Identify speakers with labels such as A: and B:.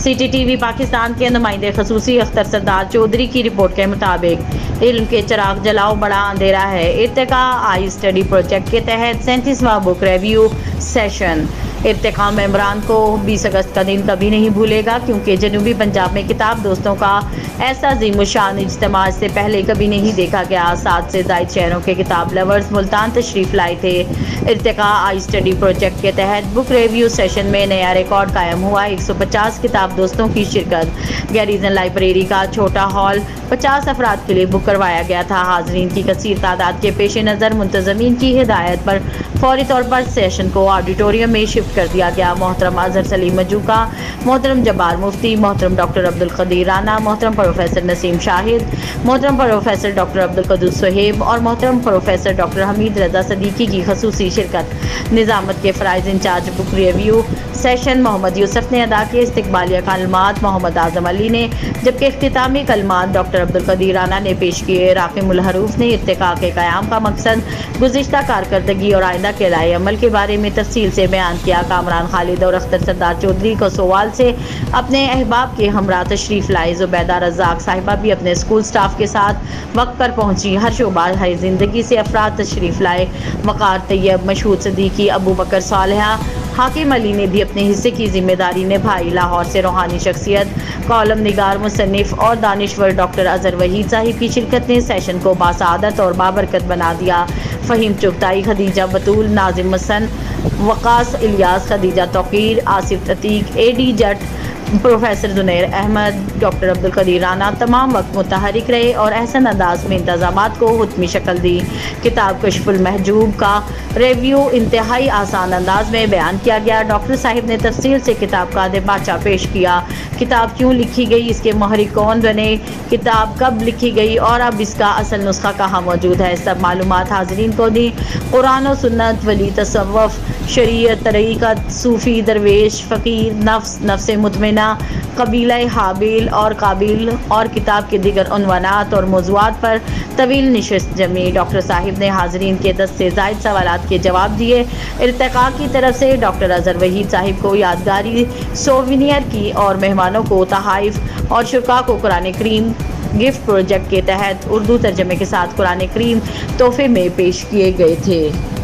A: CCTV Pakistan के नुमाइंदे खसूसी अख्तर सरदार चौधरी की रिपोर्ट के मुताबिक इल्म के चिराग जलाओ बड़ा अंधेरा है। इर्तिका आई स्टडी प्रोजेक्ट के तहत 37वां बुक रिव्यू सेशन। इर्तिका मेंबरान को 20 अगस्त का दिन कभी नहीं भूलेगा, क्योंकि जनूबी पंजाब में किताब दोस्तों का ऐसा ज़ीमुशान इज्तिमा से पहले कभी नहीं देखा गया। 7 से ज़ायद शहरों के किताब लवर्स मुल्तान तशरीफ़ लाए थे। इर्तिका आई स्टडी प्रोजेक्ट के तहत बुक रिव्यू सेशन में नया रिकॉर्ड कायम हुआ। 150 किताब दोस्तों की शिरकत। गैरिजन लाइब्रेरी का छोटा हॉल 50 अफराद के लिए बुक करवाया गया था। हाजरीन की कसीर तादाद के पेश नज़र मुंतज़मीन की हिदायत पर फौरी तौर पर सेशन को ऑडिटोरियम में शिफ्ट कर दिया गया। मोहतरम अजहर सलीम मजूका, मोहतरम जब्बार मुफ्ती, मोहतरम डॉक्टर अब्दुल कदीर राना, मोहतरम प्रोफेसर नसीम शाहिद, मोहतरम प्रोफेसर डॉक्टर अब्दुल कदूस सुहेब और मोहतरम प्रोफेसर डॉक्टर हमीद रजा सदीकी की खसूसी शिरकत। निज़ामत के फ़राइज़ incharge book review session Mohammad Yusuf ने अदा किए। इस्तकबालिया कलमात मोहम्मद आज़म अली ने, जबकि इख्तितामी कलमात डॉक्टर अब्दुल कदीर राना ने पेश किए। राक़िमुल हरूफ ने इर्तिका के क़याम का मकसद, गुज़िश्ता कारकर्दगी और आइंदा के राय अमल के बारे में तफसील से बयान किया। कामरान खालिद और अख्तर सरदार चौधरी को सवाल से अपने अहबाब के हमरा तशरीफ़ लाए। ज़ुबैदा रज़ाक साहिबा भी अपने स्कूल स्टाफ के साथ वक्त पर पहुंची। हर शोबा हर ज़िंदगी से अफराद तशरीफ़ लाए। वक़ार तैयब, मशहूद सदीकी, अबू बकर सालेहा, हाकिम अली ने भी अपने हिस्से की जिम्मेदारी निभाई। लाहौर से रूहानी शख्सियत, कॉलम निगार, मुसन्निफ़ और दानिश्वर डॉक्टर अज़हर वहीद साहिब की शिरकत ने सेशन को बासादत और बाबरकत बना दिया। फ़हीम चुगताई, खदीजा बतूल, नाजिम मसन, वक़ास इलियास, खदीजा तौक़ीर, आसिफ अतीक, AD जट, प्रोफेसर जुनैर अहमद, डॉक्टर अब्दुल कदीर राना तमाम वक्त मुतहरिक रहे और अहसन अंदाज में इंतज़ामात को हुतमी शक्ल दी। किताब कश्फुल महजूब का रिव्यू इंतहाई आसान अंदाज में बयान किया गया। डॉक्टर साहिब ने तफसील से किताब का दिबाचा पेश किया। किताब क्यों लिखी गई, इसके महरिक कौन बने, किताब कब लिखी गई और अब इसका असल नुस्खा कहाँ मौजूद है, सब मालूमात हाज़रीन को दी। कुरान और सुन्नत, वली तसव्वुफ़, शरीयत, तरीक़त, सूफ़ी, दरवेश, फ़कीर, नफ्स, नफ्स मुतमइना, कबीला हाबिल और काबिल और किताब के दीगर उन्वानात और मौज़ूआत पर तवील नशिस्त जमी। डॉक्टर साहिब ने हाज़रीन के 10 से ज़ायद सवालात के जवाब दिए। इर्तिका की तरफ से डॉक्टर अज़हर वहीद साहिब को यादगारी सोविनियर की और मेहमानों को तहाइफ और शुरा को कुरान करीम गिफ्ट प्रोजेक्ट के तहत उर्दू तर्जमे के साथ कुरान करीम तोहफे में पेश किए गए थे।